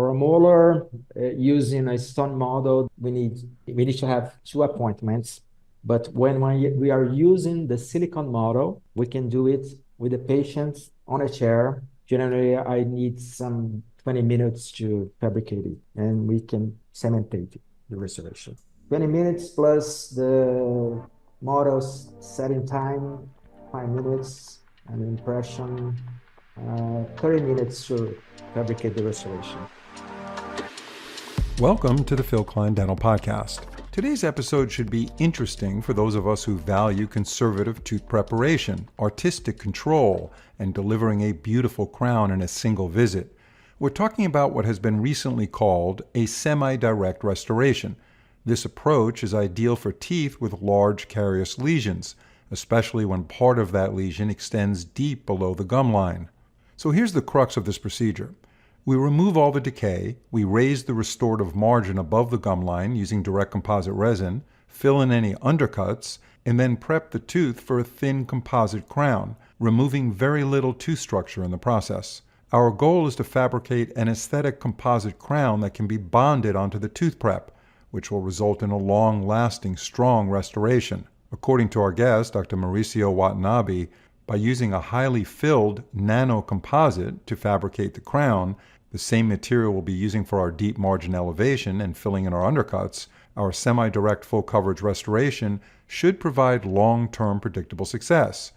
For a molar, using a stone model, we need to have two appointments. But when we are using the silicone model, we can do it with the patient on a chair. Generally, I need some 20 minutes to fabricate it, and we can cementate the restoration. 20 minutes plus the model's setting time, 5 minutes, and impression, 30 minutes to fabricate the restoration. Welcome to the Phil Klein Dental Podcast. Today's episode should be interesting for those of us who value conservative tooth preparation, artistic control, and delivering a beautiful crown in a single visit. We're talking about what has been recently called a semi-direct restoration. This approach is ideal for teeth with large carious lesions, especially when part of that lesion extends deep below the gum line. So here's the crux of this procedure. We remove all the decay, we raise the restorative margin above the gum line using direct composite resin, fill in any undercuts, and then prep the tooth for a thin composite crown, removing very little tooth structure in the process. Our goal is to fabricate an aesthetic composite crown that can be bonded onto the tooth prep, which will result in a long-lasting, strong restoration. According to our guest, Dr. Mauricio Watanabe, by using a highly filled nano-composite to fabricate the crown, the same material we'll be using for our deep margin elevation and filling in our undercuts, our semi-direct full coverage restoration should provide long-term predictable success.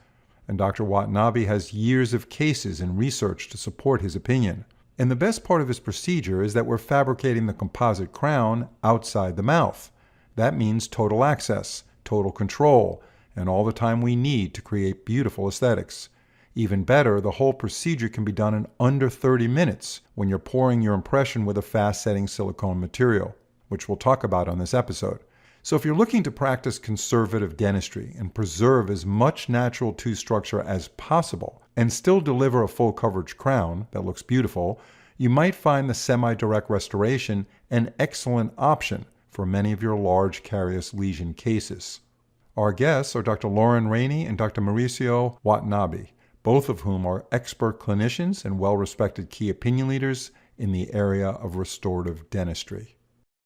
And Dr. Watanabe has years of cases and research to support his opinion. And the best part of this procedure is that we're fabricating the composite crown outside the mouth. That means total access, total control, and all the time we need to create beautiful aesthetics. Even better, the whole procedure can be done in under 30 minutes when you're pouring your impression with a fast-setting silicone material, which we'll talk about on this episode. So if you're looking to practice conservative dentistry and preserve as much natural tooth structure as possible and still deliver a full coverage crown that looks beautiful, you might find the semi-direct restoration an excellent option for many of your large carious lesion cases. Our guests are Dr. Rainey and Dr. Mauricio Watanabe, both of whom are expert clinicians and well-respected key opinion leaders in the area of restorative dentistry.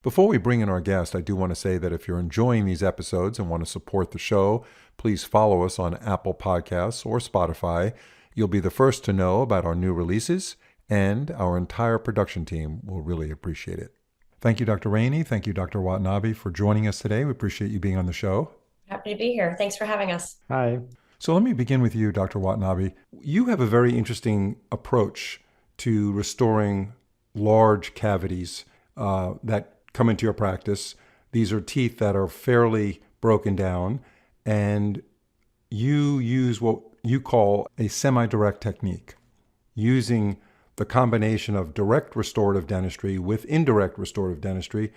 Before we bring in our guest, I do want to say that if you're enjoying these episodes and want to support the show, please follow us on Apple Podcasts or Spotify. You'll be the first to know about our new releases, and our entire production team will really appreciate it. Thank you, Dr. Rainey. Thank you, Dr. Watanabe, for joining us today. We appreciate you being on the show. Happy to be here. Thanks for having us. Hi. So let me begin with you, Dr. Watanabe. You have a very interesting approach to restoring large cavities that come into your practice. These are teeth that are fairly broken down, and you use what you call a semi-direct technique, using the combination of direct restorative dentistry with indirect restorative dentistry,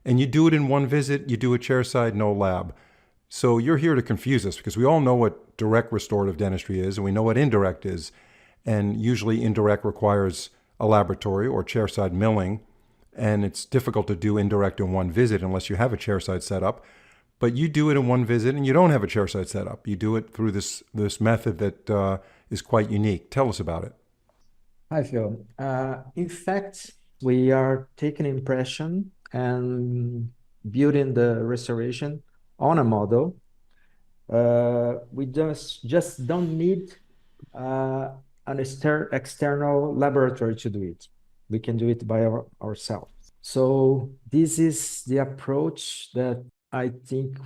and you do it in one visit. You do a chairside, no lab. So you're here to confuse us because we all know what direct restorative dentistry is and we know what indirect is. And usually indirect requires a laboratory or chairside milling. And it's difficult to do indirect in one visit unless you have a chairside setup. But you do it in one visit and you don't have a chairside setup. You do it through this method that is quite unique. Tell us about it. Hi, Phil. In fact, we are taking impression and building the restoration on a model. We just don't need an external laboratory to do it. We can do it by ourselves. So this is the approach that I think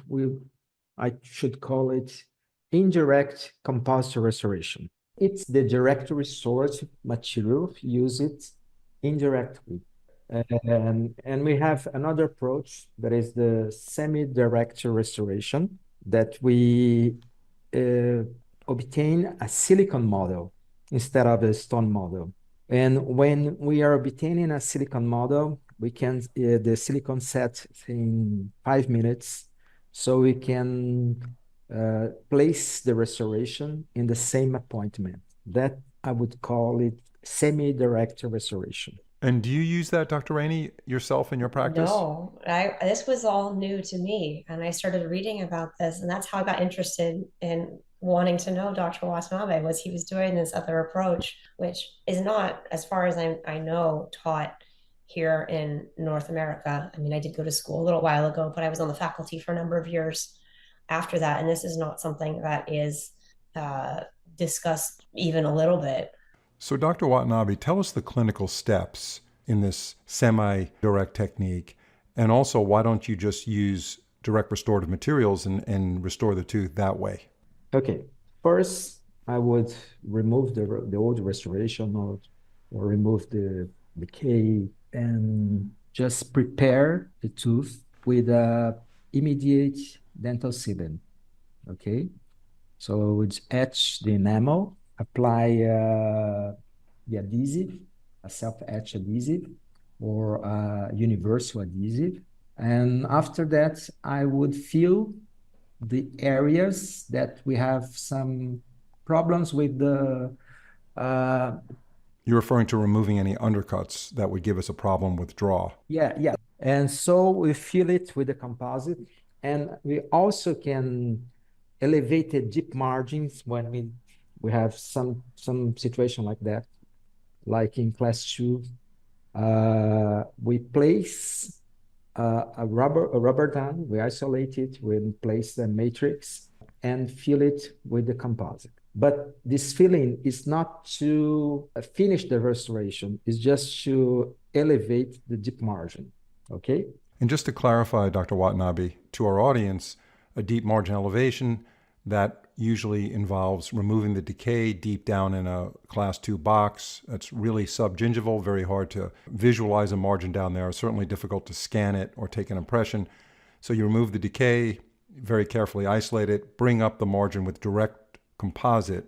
I should call it indirect composite restoration. It's the direct restorative material, use it indirectly. And we have another approach that is the semi-direct restoration that we obtain a silicone model instead of a stone model. And when we are obtaining a silicone model, we can the silicone set in 5 minutes, so we can place the restoration in the same appointment. That I would call it semi-direct restoration. And do you use that, Dr. Rainey, yourself in your practice? No, this was all new to me, and I started reading about this, and that's how I got interested in wanting to know Dr. Watanabe. Was he was doing this other approach, which is not, as far as I know, taught here in North America. I mean, I did go to school a little while ago, but I was on the faculty for a number of years after that. And this is not something that is uh, discussed even a little bit. So, Dr. Watanabe, tell us the clinical steps in this semi-direct technique. And also, why don't you just use direct restorative materials and restore the tooth that way? Okay. First, I would remove the old restoration or remove the decay and just prepare the tooth with a immediate dental sealant. Okay. So I would etch the enamel, apply the adhesive, a self-etch adhesive or a universal adhesive. And after that, I would fill the areas that we have some problems with the You're referring to removing any undercuts that would give us a problem with draw. yeah. And so we fill it with the composite, and we also can elevate the deep margins when we have some situation like that, like in class 2. We place a rubber dam, we isolate it, we place the matrix and fill it with the composite. But this filling is not to finish the restoration, it's just to elevate the deep margin. Okay? And just to clarify, Dr. Watanabe, to our audience, a deep margin elevation that usually involves removing the decay deep down in a class 2 box. That's really subgingival, very hard to visualize a margin down there. It's certainly difficult to scan it or take an impression. So you remove the decay, very carefully isolate it, bring up the margin with direct composite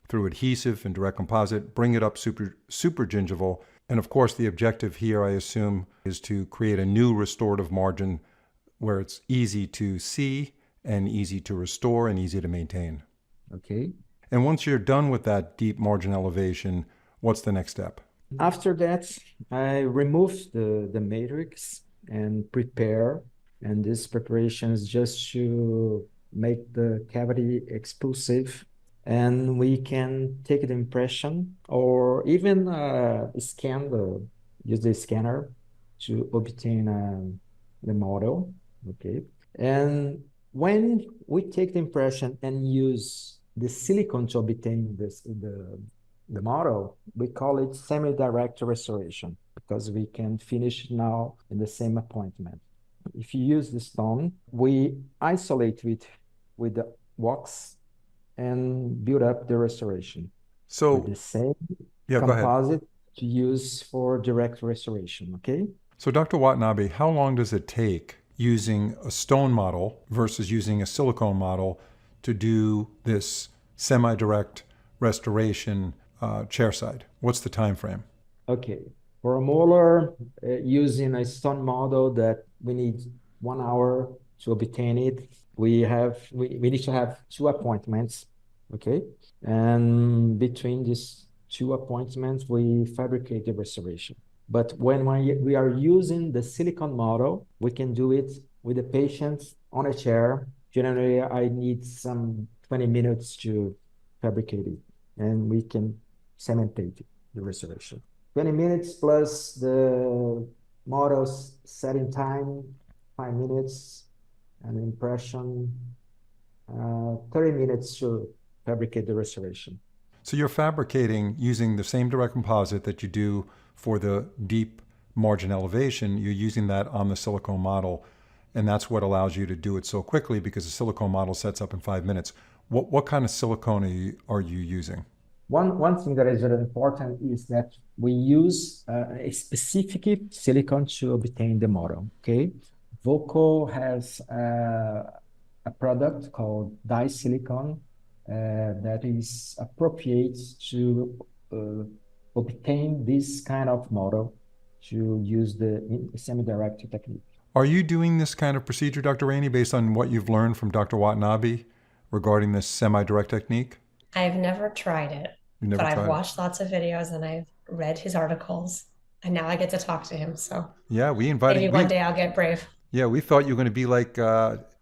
through adhesive and direct composite, bring it up super gingival. And of course, the objective here, I assume, is to create a new restorative margin where it's easy to see and easy to restore and easy to maintain. Okay. And once you're done with that deep margin elevation, what's the next step? After that, I remove the matrix and prepare. And this preparation is just to make the cavity expulsive. And we can take the impression or even use the scanner to obtain the model. Okay. And when we take the impression and use the silicone to obtain the model, we call it semi-direct restoration because we can finish now in the same appointment. If you use the stone, we isolate it with the wax and build up the restoration. So with the same go ahead. composite to use for direct restoration, okay? So Dr. Watanabe, how long does it take using a stone model versus using a silicone model to do this semi-direct restoration chairside? What's the time frame? Okay, for a molar, using a stone model that we need 1 hour to obtain it, we need to have 2 appointments, okay? And between these 2 appointments, we fabricate the restoration. But when we are using the silicone model, we can do it with the patient on a chair. Generally, I need some 20 minutes to fabricate it, and we can cementate the restoration. 20 minutes plus the model's setting time, 5 minutes, and impression, 30 minutes to fabricate the restoration. So you're fabricating using the same direct composite that you do for the deep margin elevation. You're using that on the silicone model, and that's what allows you to do it so quickly because the silicone model sets up in 5 minutes. What kind of silicone are you using? One thing that is very important is that we use a specific silicone to obtain the model, okay? Voco has a product called dye silicone that is appropriate to obtain this kind of model to use the semi-direct technique. Are you doing this kind of procedure, Dr. Rainey, based on what you've learned from Dr. Watanabe regarding this semi-direct technique? I've never tried it, but I've watched lots of videos and I've read his articles, and now I get to talk to him. So yeah, maybe one day I'll get brave. Yeah, we thought you were going to be like,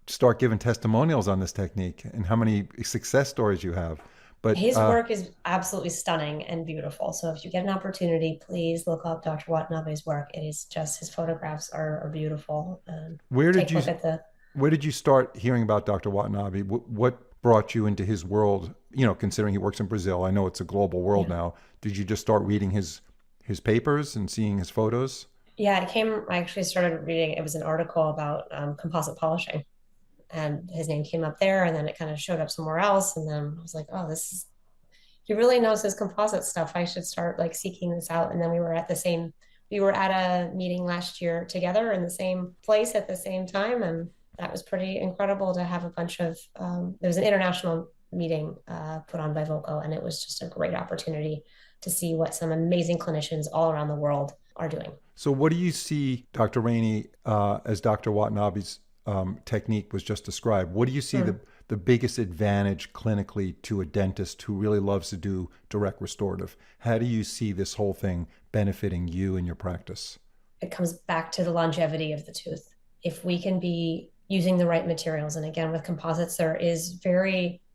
start giving testimonials on this technique and how many success stories you have. But His work is absolutely stunning and beautiful. So if you get an opportunity, please look up Dr. Watanabe's work. It is just his photographs are beautiful. where did Take a you look at the where did you start hearing about Dr. Watanabe? What brought you into his world? You know, considering he works in Brazil, I know it's a global world yeah. now. Did you just start reading his papers and seeing his photos? Yeah, I actually started reading, it was an article about composite polishing, and his name came up there, and then it kind of showed up somewhere else. And then I was like, oh, he really knows his composite stuff. I should start like seeking this out. And then we were at a meeting last year together in the same place at the same time. And that was pretty incredible to have a bunch of, there was an international meeting put on by Voco, and it was just a great opportunity to see what some amazing clinicians all around the world are doing. So, what do you see, Dr. Rainey, as Dr. Watanabe's technique was just described? What do you see Hmm. the biggest advantage clinically to a dentist who really loves to do direct restorative? How do you see this whole thing benefiting you and your practice? It comes back to the longevity of the tooth. If we can be using the right materials, and again, with composites, there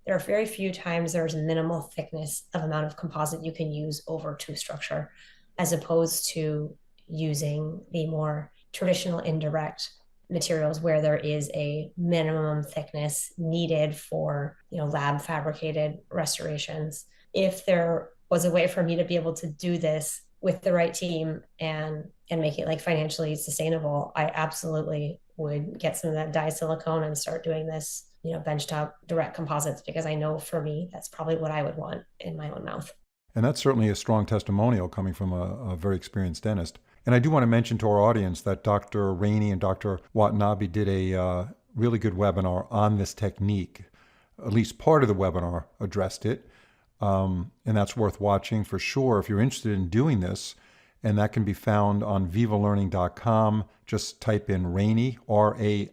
are very few times there's minimal thickness of amount of composite you can use over tooth structure, as opposed to using the more traditional indirect materials where there is a minimum thickness needed for, lab fabricated restorations. If there was a way for me to be able to do this with the right team and make it like financially sustainable, I absolutely would get some of that dye silicone and start doing this, benchtop direct composites, because I know for me that's probably what I would want in my own mouth. And that's certainly a strong testimonial coming from a very experienced dentist. And I do want to mention to our audience that Dr. Rainey and Dr. Watanabe did a really good webinar on this technique. At least part of the webinar addressed it. And that's worth watching for sure if you're interested in doing this. And that can be found on vivalearning.com. Just type in Rainey, Rainey.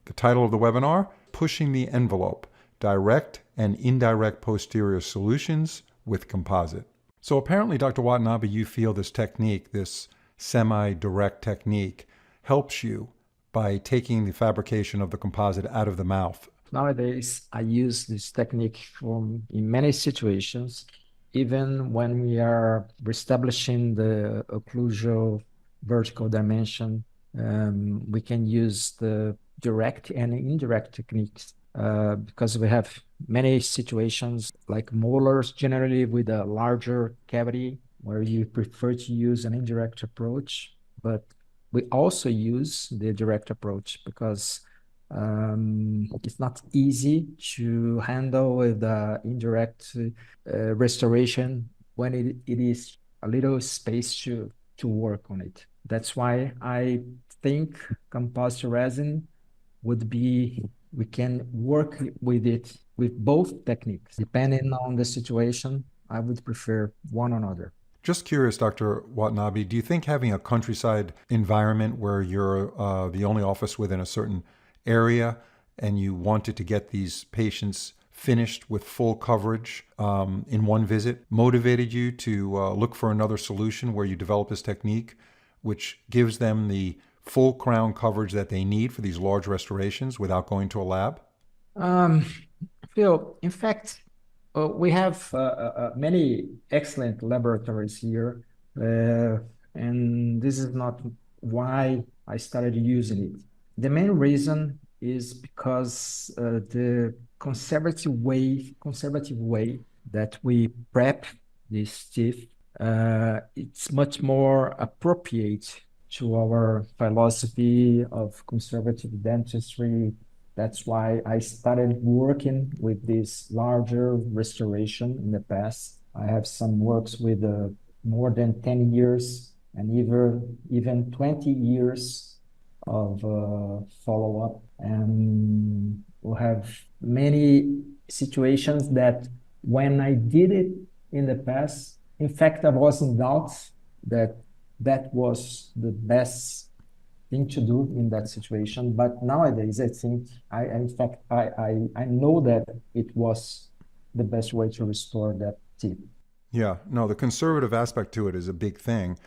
The title of the webinar, Pushing the Envelope, Direct and Indirect Posterior Solutions with Composite. So apparently, Dr. Watanabe, you feel this technique, this semi-direct technique, helps you by taking the fabrication of the composite out of the mouth. Nowadays, I use this technique in many situations, even when we are reestablishing the occlusal vertical dimension. We can use the direct and indirect techniques because we have many situations like molars, generally with a larger cavity, where you prefer to use an indirect approach. But we also use the direct approach because it's not easy to handle with the indirect restoration when it is a little space to work on it. That's why I think composite resin we can work with it with both techniques. Depending on the situation, I would prefer one or another. Just curious, Dr. Watanabe, do you think having a countryside environment where you're the only office within a certain area and you wanted to get these patients finished with full coverage in one visit motivated you to look for another solution where you develop this technique, which gives them the full crown coverage that they need for these large restorations without going to a lab? Phil, in fact, we have many excellent laboratories here, and this is not why I started using it. The main reason is because the conservative way that we prep this teeth, it's much more appropriate to our philosophy of conservative dentistry. That's why I started working with this larger restoration in the past. I have some works with more than 10 years and even 20 years of follow-up. And we'll have many situations that when I did it in the past, in fact, I was in doubt that that was the best thing to do in that situation. But nowadays, I think I know that it was the best way to restore that teeth. Yeah, no, the conservative aspect to it is a big thing.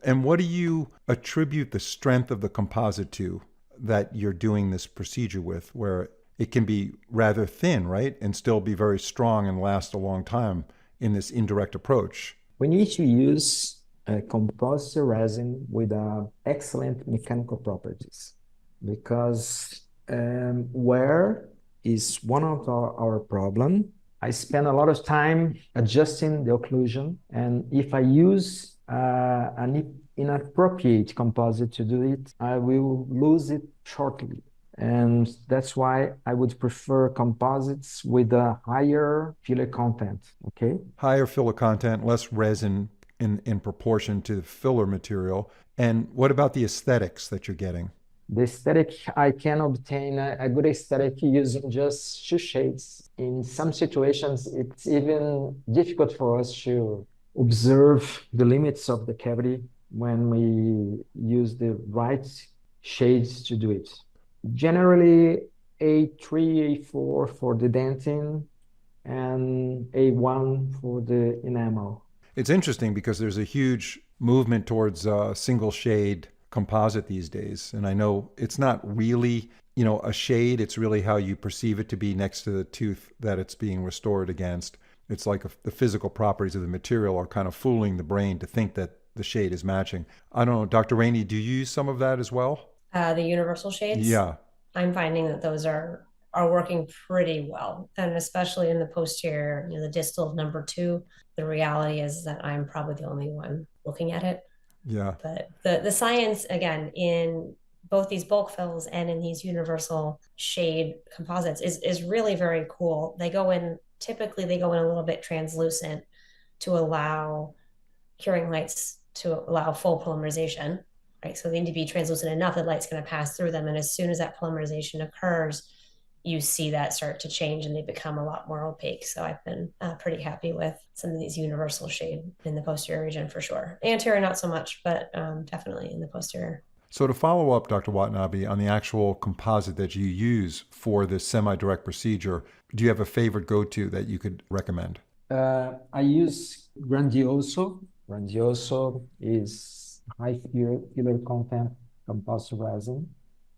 And what do you attribute the strength of the composite to that you're doing this procedure with, where it can be rather thin, right? And still be very strong and last a long time in this indirect approach. We need to use a composite resin with excellent mechanical properties because wear is one of our problem. I spend a lot of time adjusting the occlusion, and if I use an inappropriate composite to do it, I will lose it shortly. And that's why I would prefer composites with a higher filler content, okay? Higher filler content, less resin in proportion to the filler material. And what about the aesthetics that you're getting? The aesthetic, I can obtain a good aesthetic using just two shades. In some situations, it's even difficult for us to observe the limits of the cavity when we use the right shades to do it. Generally, A3, A4 for the dentin, and A1 for the enamel. It's interesting because there's a huge movement towards single shade composite these days. And I know it's not really, a shade. It's really how you perceive it to be next to the tooth that it's being restored against. It's like the physical properties of the material are kind of fooling the brain to think that the shade is matching. I don't know, Dr. Rainey, do you use some of that as well? The universal shades. Yeah. I'm finding that those are working pretty well, and especially in the posterior, the distal of number 2. The reality is that I'm probably the only one looking at it. Yeah. But the science, again, in both these bulk fills and in these universal shade composites is really very cool. Typically they go in a little bit translucent to allow curing lights to allow full polymerization, right? So they need to be translucent enough that light's going to pass through them. And as soon as that polymerization occurs, you see that start to change and they become a lot more opaque. So I've been pretty happy with some of these universal shade in the posterior region for sure. Anterior, not so much, but definitely in the posterior. So to follow up, Dr. Watanabe, on the actual composite that you use for this semi-direct procedure, do you have a favorite go-to that you could recommend? I use Grandioso. Grandioso is high filler content composite resin.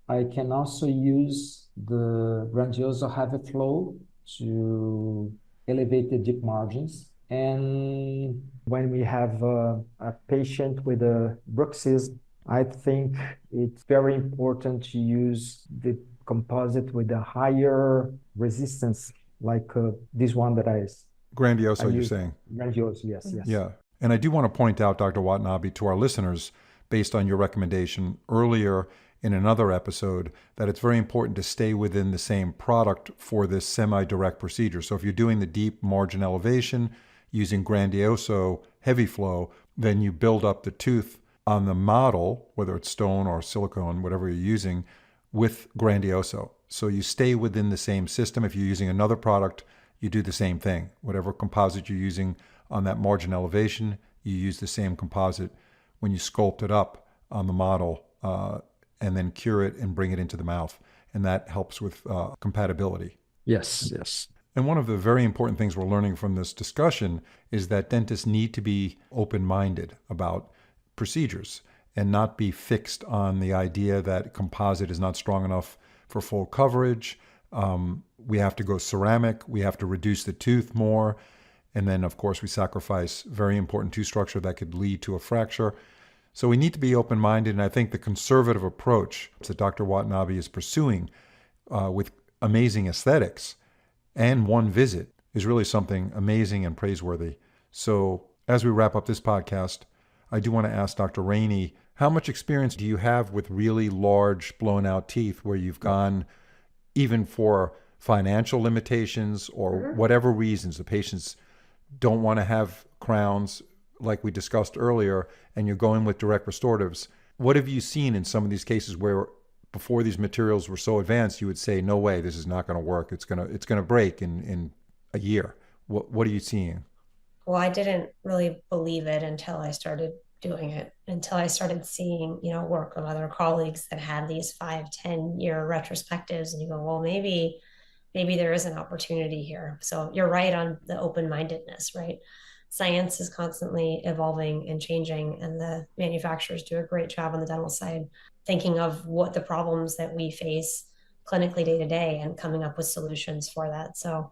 I can also use the Grandioso Heavy Flow to elevate the deep margins. And when we have a patient with a bruxism, I think it's very important to use the composite with a higher resistance, like this one that I Grandioso, you're saying? Grandioso, yes. Yeah. And I do want to point out, Dr. Watanabe, to our listeners, based on your recommendation earlier in another episode, that it's very important to stay within the same product for this semi-direct procedure. So if you're doing the deep margin elevation using Grandioso Heavy Flow, then you build up the tooth on the model, whether it's stone or silicone, whatever you're using, with Grandioso. So you stay within the same system. If you're using another product, you do the same thing. Whatever composite you're using on that margin elevation, you use the same composite when you sculpt it up on the model and then cure it and bring it into the mouth. And that helps with compatibility. Yes. And one of the very important things we're learning from this discussion is that dentists need to be open-minded about procedures and not be fixed on the idea that composite is not strong enough for full coverage. We have to go ceramic. We have to reduce the tooth more. And then, of course, we sacrifice very important tooth structure that could lead to a fracture. So we need to be open-minded. And I think the conservative approach that Dr. Watanabe is pursuing with amazing aesthetics and one visit is really something amazing and praiseworthy. So as we wrap up this podcast, I do want to ask Dr. Rainey, how much experience do you have with really large blown out teeth where you've gone, even for financial limitations or whatever reasons, the patients don't want to have crowns like we discussed earlier, and you're going with direct restoratives? What have you seen in some of these cases where before these materials were so advanced, you would say, no way, this is not going to work. It's going to break in a year. What are you seeing? Well, I didn't really believe it until I started doing it, until I started seeing, work of other colleagues that had these 5-10 year retrospectives. And you go, well, maybe there is an opportunity here. So you're right on the open-mindedness, right? Science is constantly evolving and changing, and the manufacturers do a great job on the dental side, thinking of what the problems that we face clinically day to day and coming up with solutions for that. So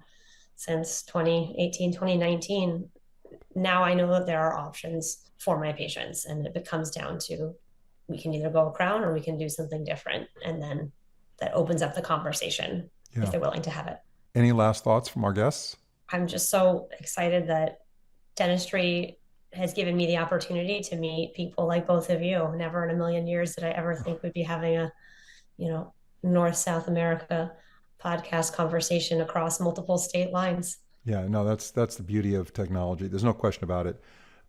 since 2018, 2019, now I know that there are options for my patients, and it comes down to, we can either go a crown or we can do something different. And then that opens up the conversation if they're willing to have it. Any last thoughts from our guests? I'm just so excited that dentistry has given me the opportunity to meet people like both of you. Never in a million years did I ever think we'd be having a, North-South America podcast conversation across multiple state lines. Yeah, no, that's the beauty of technology. There's no question about it.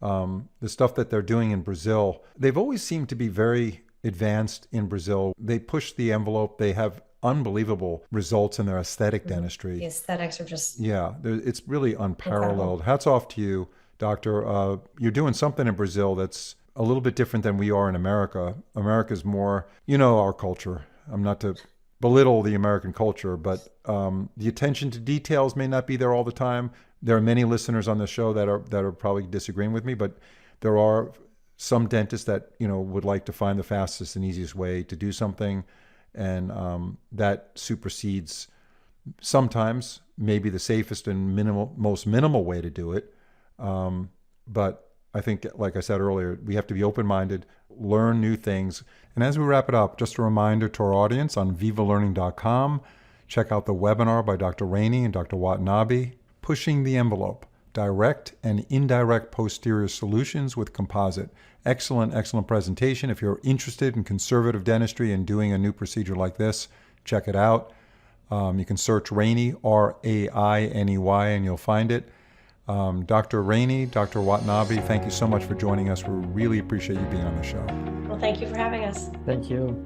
The stuff that they're doing in Brazil, they've always seemed to be very advanced in Brazil. They push the envelope. They have unbelievable results in their aesthetic dentistry. The aesthetics are just... Yeah, it's really unparalleled. Incredible. Hats off to you, doctor. You're doing something in Brazil that's a little bit different than we are in America. America's more, our culture. I'm not to belittle the American culture, but the attention to details may not be there all the time. There are many listeners on the show that are probably disagreeing with me, but there are some dentists that would like to find the fastest and easiest way to do something, and that supersedes sometimes maybe the safest and most minimal way to do it. But I think, like I said earlier, we have to be open-minded, learn new things. And as we wrap it up, just a reminder to our audience on vivalearning.com, check out the webinar by Dr. Rainey and Dr. Watanabe, Pushing the Envelope, Direct and Indirect Posterior Solutions with Composite. Excellent, excellent presentation. If you're interested in conservative dentistry and doing a new procedure like this, check it out. You can search Rainey, Rainey, and you'll find it. Dr. Rainey, Dr. Watanabe, thank you so much for joining us. We really appreciate you being on the show. Well, thank you for having us. Thank you.